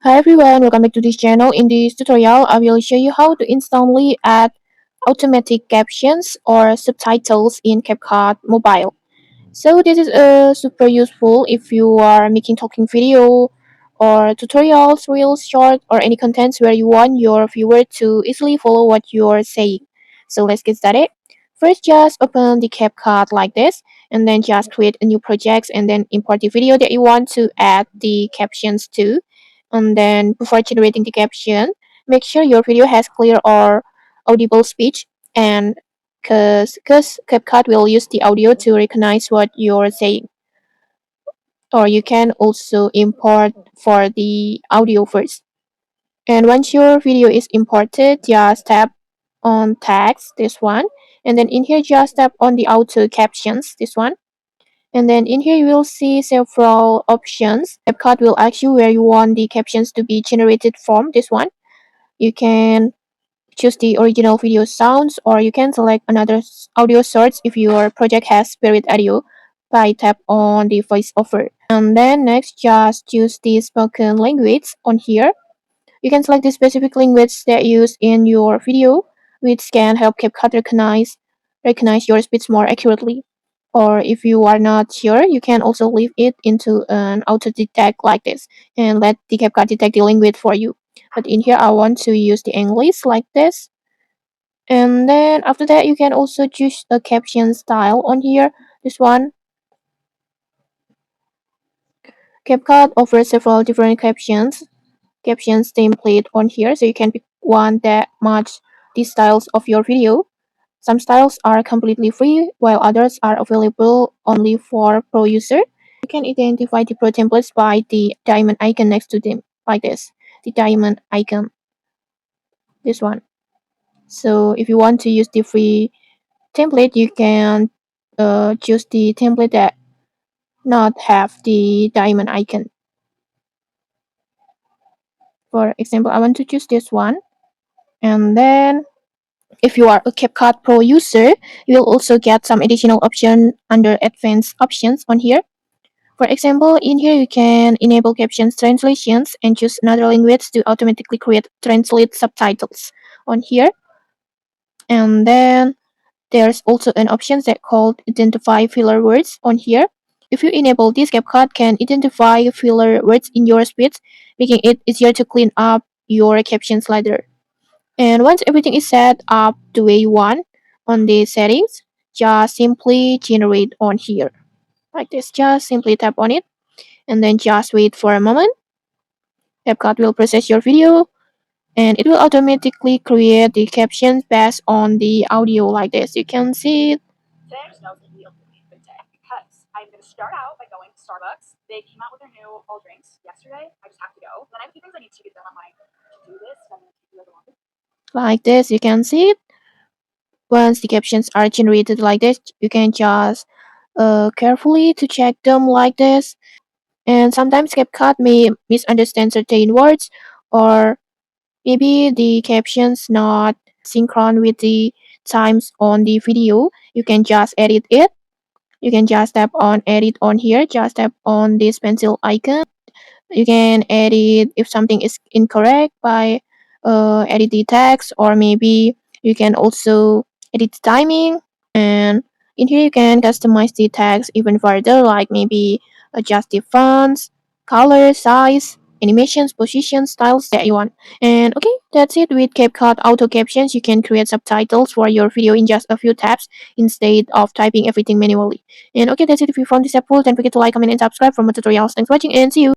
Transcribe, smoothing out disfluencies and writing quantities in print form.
Hi everyone, welcome back to this channel. In this tutorial, I will show you how to instantly add automatic captions or subtitles in CapCut Mobile. So this is super useful if you are making talking video or tutorials, reels, short, or any contents where you want your viewer to easily follow what you're saying. So let's get started. First, just open the CapCut like this, and then just create a new project and then import the video that you want to add the captions to. And then before generating the caption, make sure your video has clear or audible speech, and because CapCut will use the audio to recognize what you're saying. Or you can also import for the audio first. And once your video is imported, just tap on text, this one. And then in here, just tap on the auto captions, this one. And then in here, you will see several options. CapCut will ask you where you want the captions to be generated from, this one. You can choose the original video sounds, or you can select another audio source if your project has spirit audio by tap on the voiceover. And then next, just choose the spoken language on here. You can select the specific language that you use in your video, which can help CapCut recognize your speech more accurately. Or if you are not sure, you can also leave it into an auto detect like this and let the CapCut detect the language for you. But in here, I want to use the English like this. And then after that, you can also choose a caption style on here. This one, CapCut offers several different captions template on here, so you can pick one that match the styles of your video. Some styles are completely free, while others are available only for pro user. You can identify the pro templates by the diamond icon next to them, like this. The diamond icon, this one. So if you want to use the free template, you can choose the template that not have the diamond icon. For example, I want to choose this one. And then if you are a CapCut Pro user, you will also get some additional option under advanced options on here. For example, in here you can enable captions translations and choose another language to automatically create translate subtitles on here. And then there's also an option that called identify filler words on here. If you enable this, CapCut can identify filler words in your speech, making it easier to clean up your captions later. And once everything is set up the way you want on the settings, just simply generate on here. Like this, just simply tap on it and then just wait for a moment. CapCut will process your video and it will automatically create the captions based on the audio like this. You can see it. Today I just know it's going to be a really good day because I'm going to start out by going to Starbucks. They came out with their new all drinks yesterday. I just have to go. Then I have a few things I need to get done on my to-do list. I'm going to do it along. Like this, you can see it. Once the captions are generated like this, you can just carefully to check them like this. And sometimes CapCut may misunderstand certain words, or maybe the captions not synchron with the times on the video. You can just edit it. You can just tap on edit on here. Just tap on this pencil icon. You can edit if something is incorrect by edit the text, or maybe you can also edit the timing. And in here you can customize the text even further, like maybe adjust the fonts, color, size, animations, position, styles that you want. And okay, that's it. With CapCut Auto Captions, you can create subtitles for your video in just a few taps instead of typing everything manually. And okay, that's it. If you found this helpful, don't forget to like, comment, and subscribe for more tutorials. Thanks for watching, and see you.